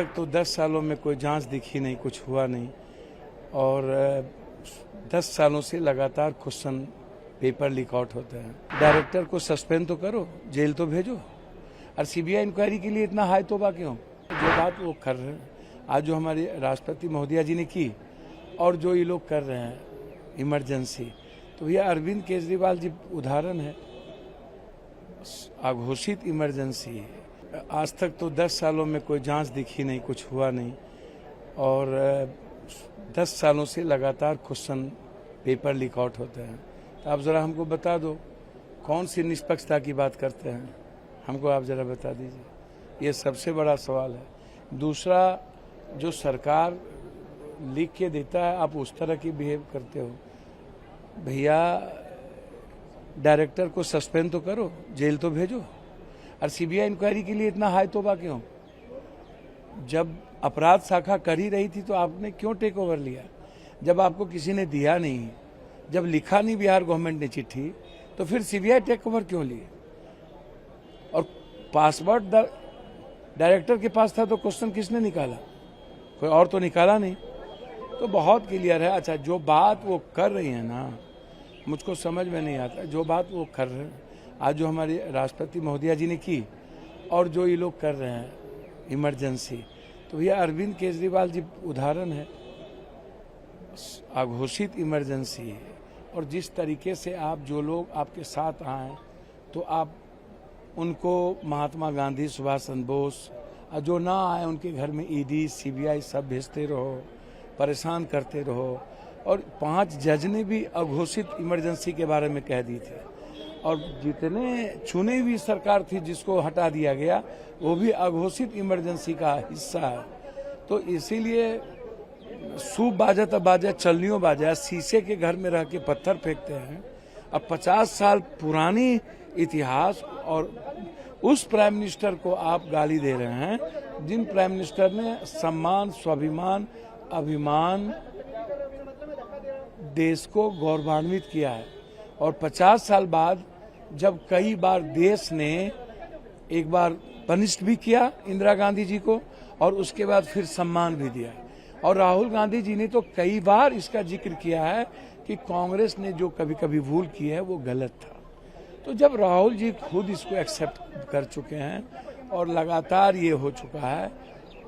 तक तो 10 सालों में कोई जांच दिखी नहीं, कुछ हुआ नहीं। और 10 सालों से लगातार क्वेश्चन पेपर लीक आउट होते हैं। डायरेक्टर को सस्पेंड तो करो, जेल तो भेजो। और सीबीआई इंक्वायरी के लिए इतना हाई तोबा क्यों? जो बात वो कर रहे हैं, आज जो हमारे राष्ट्रपति महोदया जी ने की और जो ये लोग कर रहे हैं इमरजेंसी, तो ये अरविंद केजरीवाल जी उदाहरण है। अघोषित इमरजेंसी है। आज तक तो 10 सालों में कोई जांच दिखी नहीं, कुछ हुआ नहीं। और 10 सालों से लगातार क्वेश्चन पेपर लीक आउट होते हैं। तो आप जरा हमको बता दो, कौन सी निष्पक्षता की बात करते हैं, हमको आप जरा बता दीजिए। ये सबसे बड़ा सवाल है। दूसरा, जो सरकार लिख के देता है आप उस तरह की बिहेव करते हो। भैया, डायरेक्टर को सस्पेंड तो करो, जेल तो भेजो। और सीबीआई इंक्वायरी के लिए इतना हाई तोबा क्यों? जब अपराध शाखा कर ही रही थी तो आपने क्यों टेक ओवर लिया? जब आपको किसी ने दिया नहीं, जब लिखा नहीं बिहार गवर्नमेंट ने चिट्ठी, तो फिर सीबीआई टेक ओवर क्यों लिए? और पासवर्ड डायरेक्टर के पास था तो क्वेश्चन किसने निकाला? कोई और तो निकाला नहीं। तो बहुत क्लियर है। अच्छा, जो बात वो कर रही है ना, मुझको समझ में नहीं आता। जो बात वो कर रहे हैं, आज जो हमारे राष्ट्रपति महोदया जी ने की और जो ये लोग कर रहे हैं इमरजेंसी, तो ये अरविंद केजरीवाल जी उदाहरण है। अघोषित इमरजेंसी है। और जिस तरीके से आप, जो लोग आपके साथ आए, तो आप उनको महात्मा गांधी, सुभाष चंद्र बोस, और जो ना आए उनके घर में ईडी, सीबीआई सब भेजते रहो, परेशान करते रहो। और 5 जज ने भी अघोषित इमरजेंसी के बारे में कह दी थे। और जितने चुनी हुई सरकार थी जिसको हटा दिया गया, वो भी अघोषित इमरजेंसी का हिस्सा है। तो इसीलिए सूप बाजा तब बाजा, चलनियों बाजा, शीशे के घर में रह के पत्थर फेंकते हैं। अब 50 साल पुरानी इतिहास और उस प्राइम मिनिस्टर को आप गाली दे रहे हैं जिन प्राइम मिनिस्टर ने सम्मान, स्वाभिमान, अभिमान, देश को गौरवान्वित किया है। और 50 साल बाद जब कई बार देश ने एक बार पनिष्ड भी किया इंदिरा गांधी जी को, और उसके बाद फिर सम्मान भी दिया। और राहुल गांधी जी ने तो कई बार इसका जिक्र किया है कि कांग्रेस ने जो कभी कभी भूल की है वो गलत था। तो जब राहुल जी खुद इसको एक्सेप्ट कर चुके हैं और लगातार ये हो चुका है,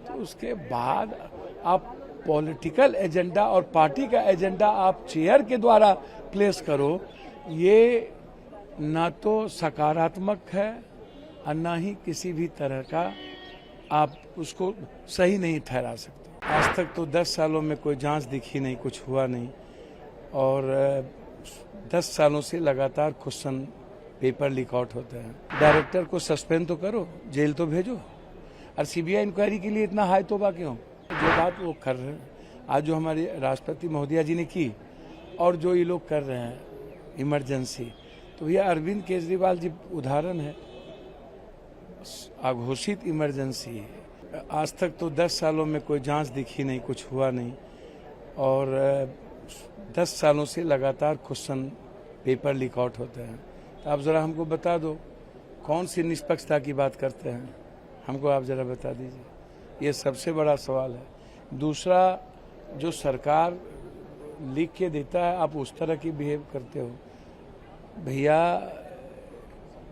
तो उसके बाद आप पॉलिटिकल एजेंडा और पार्टी का एजेंडा आप चेयर के द्वारा प्लेस करो, ये ना तो सकारात्मक है और ना ही किसी भी तरह का आप उसको सही नहीं ठहरा सकते। आज तक तो 10 सालों में कोई जांच दिखी नहीं, कुछ हुआ नहीं। और 10 सालों से लगातार क्वेश्चन पेपर लीक आउट होते हैं। डायरेक्टर को सस्पेंड तो करो, जेल तो भेजो। और सीबीआई इंक्वायरी के लिए इतना हाई तोबा क्यों? जो बात वो कर रहे हैं, आज जो हमारे राष्ट्रपति महोदया जी ने की और जो ये लोग कर रहे हैं इमरजेंसी, तो ये अरविंद केजरीवाल जी उदाहरण है। अघोषित इमरजेंसी है। आज तक तो 10 सालों में कोई जांच दिखी नहीं, कुछ हुआ नहीं। और 10 सालों से लगातार क्वेश्चन पेपर लीक आउट होते हैं। तो आप जरा हमको बता दो, कौन सी निष्पक्षता की बात करते हैं, हमको आप जरा बता दीजिए। ये सबसे बड़ा सवाल है। दूसरा, जो सरकार लिख के देता है आप उस तरह की बिहेव करते हो। भैया,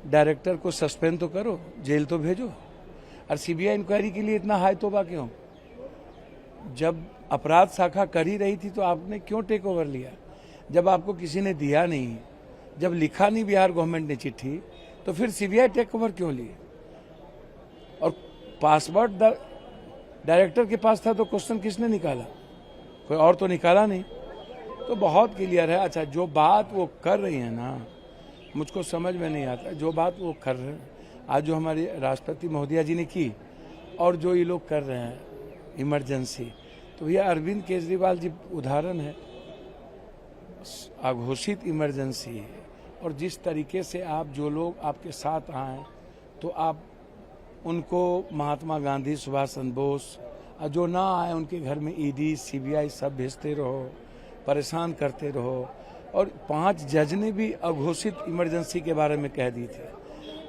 डायरेक्टर को सस्पेंड तो करो, जेल तो भेजो। और सीबीआई इंक्वायरी के लिए इतना हाई तोबा क्यों? जब अपराध शाखा कर ही रही थी तो आपने क्यों टेक ओवर लिया? जब आपको किसी ने दिया नहीं, जब लिखा नहीं बिहार गवर्नमेंट ने चिट्ठी, तो फिर सीबीआई टेक ओवर क्यों लिए? और पासवर्ड डायरेक्टर के पास था तो क्वेश्चन किसने निकाला? कोई और तो निकाला नहीं। तो बहुत क्लियर है। अच्छा, जो बात वो कर रही है ना, मुझको समझ में नहीं आता। जो बात वो कर रहे हैं, आज जो हमारे राष्ट्रपति महोदया जी ने की और जो ये लोग कर रहे हैं इमरजेंसी, तो ये अरविंद केजरीवाल जी उदाहरण है। अघोषित इमरजेंसी है। और जिस तरीके से आप, जो लोग आपके साथ आए, तो आप उनको महात्मा गांधी, सुभाष चंद्र बोस, और जो ना आए उनके घर में ईडी, सीबीआई सब भेजते रहो, परेशान करते रहो। और 5 जज ने भी अघोषित इमरजेंसी के बारे में कह दी थे।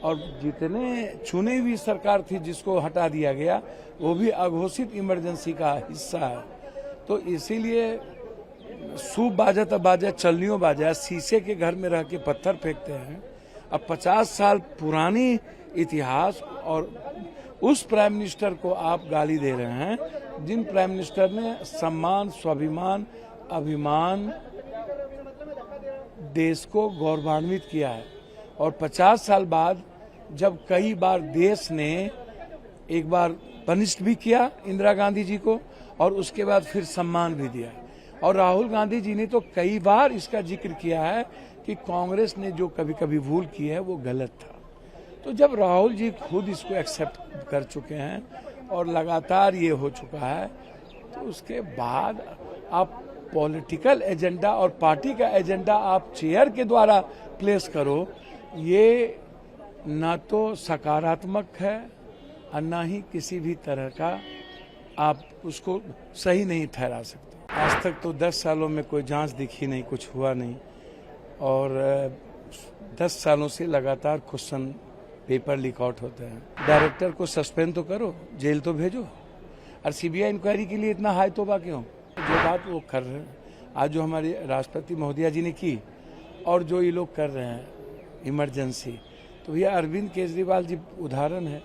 और जितने चुनी हुई सरकार थी जिसको हटा दिया गया वो भी अघोषित इमरजेंसी का हिस्सा है। तो इसीलिए सूप बाजा तब बाजा चलनियों बाजा, शीशे के घर में रह के पत्थर फेंकते हैं। अब 50 साल पुरानी इतिहास और उस प्राइम मिनिस्टर को आप गाली दे रहे हैं जिन प्राइम मिनिस्टर ने सम्मान, स्वाभिमान, अभिमान, देश को गौरवान्वित किया है। और 50 साल बाद जब कई बार देश ने एक बार पनिश्ड भी किया इंदिरा गांधी जी को और उसके बाद फिर सम्मान भी दिया। और राहुल गांधी जी ने तो कई बार इसका जिक्र किया है कि कांग्रेस ने जो कभी कभी भूल की है वो गलत था। तो जब राहुल जी खुद इसको एक्सेप्ट कर चुके हैं और लगातार ये हो चुका है तो उसके बाद आप पॉलिटिकल एजेंडा और पार्टी का एजेंडा आप चेयर के द्वारा प्लेस करो, ये ना तो सकारात्मक है और ना ही किसी भी तरह का आप उसको सही नहीं ठहरा सकते। आज तक तो 10 सालों में कोई जांच दिखी नहीं, कुछ हुआ नहीं और 10 सालों से लगातार क्वेश्चन पेपर लीक आउट होते हैं। डायरेक्टर को सस्पेंड तो करो, जेल तो भेजो, और सीबीआई इंक्वायरी के लिए इतना हाई तोबा क्यों? जो बात वो कर रहे हैं, आज जो हमारे राष्ट्रपति महोदया जी ने की और जो ये लोग कर रहे हैं इमरजेंसी, तो ये अरविंद केजरीवाल जी उदाहरण है।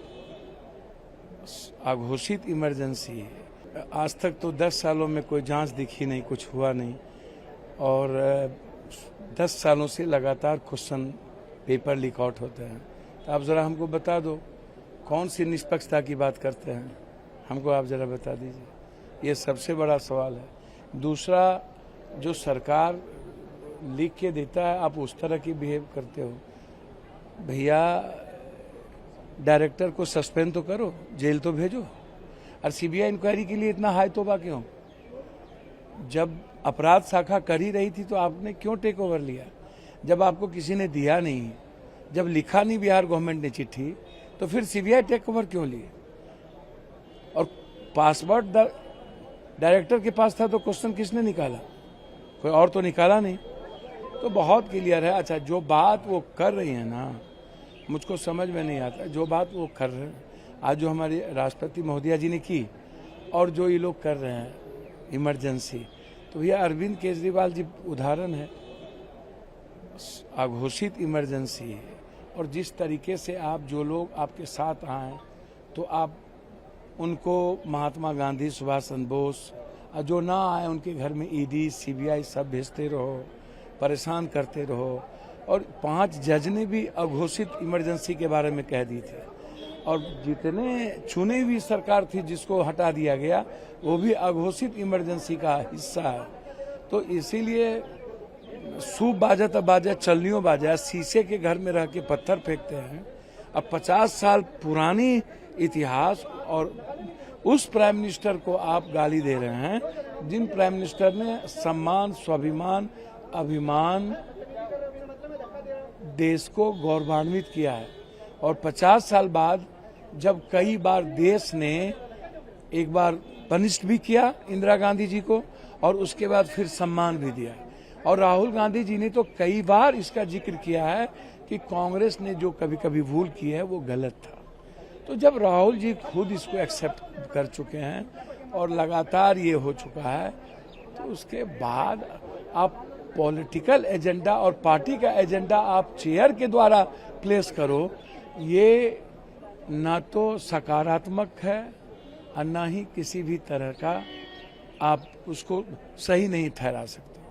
अघोषित इमरजेंसी है। आज तक तो 10 सालों में कोई जांच दिखी नहीं, कुछ हुआ नहीं और 10 सालों से लगातार क्वेश्चन पेपर लीक आउट होते हैं। तो आप जरा हमको बता दो कौन सी निष्पक्षता की बात करते हैं, हमको आप जरा बता दीजिए। ये सबसे बड़ा सवाल है। दूसरा, जो सरकार लिख के देता है आप उस तरह की बिहेव करते हो। भैया डायरेक्टर को सस्पेंड तो करो, जेल तो भेजो, और सीबीआई इंक्वायरी के लिए इतना हाई तोबा क्यों? जब अपराध शाखा कर ही रही थी तो आपने क्यों टेक ओवर लिया? जब आपको किसी ने दिया नहीं, जब लिखा नहीं बिहार गवर्नमेंट ने चिट्ठी, तो फिर सीबीआई टेक ओवर क्यों लिए? और पासवर्ड डायरेक्टर के पास था तो क्वेश्चन किसने निकाला? कोई और तो निकाला नहीं। तो बहुत क्लियर है। अच्छा, जो बात वो कर रही है ना, मुझको समझ में नहीं आता। जो बात वो कर रहे हैं, आज जो हमारे राष्ट्रपति महोदया जी ने की और जो ये लोग कर रहे हैं इमरजेंसी, तो ये अरविंद केजरीवाल जी उदाहरण है। अघोषित इमरजेंसी है। और जिस तरीके से आप, जो लोग आपके साथ आए तो आप उनको महात्मा गांधी, सुभाष चंद्र बोस, और जो ना आए उनके घर में ईडी, सीबीआई सब भेजते रहो, परेशान करते रहो। और 5 जज ने भी अघोषित इमरजेंसी के बारे में कह दी थी। और जितने चुनी हुई सरकार थी जिसको हटा दिया गया वो भी अघोषित इमरजेंसी का हिस्सा है। तो इसीलिए सूप बाजा तब बाजा चलनियों बाजा, शीशे के घर में रह के पत्थर फेंकते हैं। अब 50 साल पुरानी इतिहास और उस प्राइम मिनिस्टर को आप गाली दे रहे हैं जिन प्राइम मिनिस्टर ने सम्मान, स्वाभिमान, अभिमान, देश को गौरवान्वित किया है। और 50 साल बाद जब कई बार देश ने एक बार पनिश्ड भी किया इंदिरा गांधी जी को और उसके बाद फिर सम्मान भी दिया। और राहुल गांधी जी ने तो कई बार इसका जिक्र किया है कि कांग्रेस ने जो कभी कभी भूल की है वो गलत था। तो जब राहुल जी खुद इसको एक्सेप्ट कर चुके हैं और लगातार ये हो चुका है तो उसके बाद आप पॉलिटिकल एजेंडा और पार्टी का एजेंडा आप चेयर के द्वारा प्लेस करो, ये ना तो सकारात्मक है और ना ही किसी भी तरह का आप उसको सही नहीं ठहरा सकते।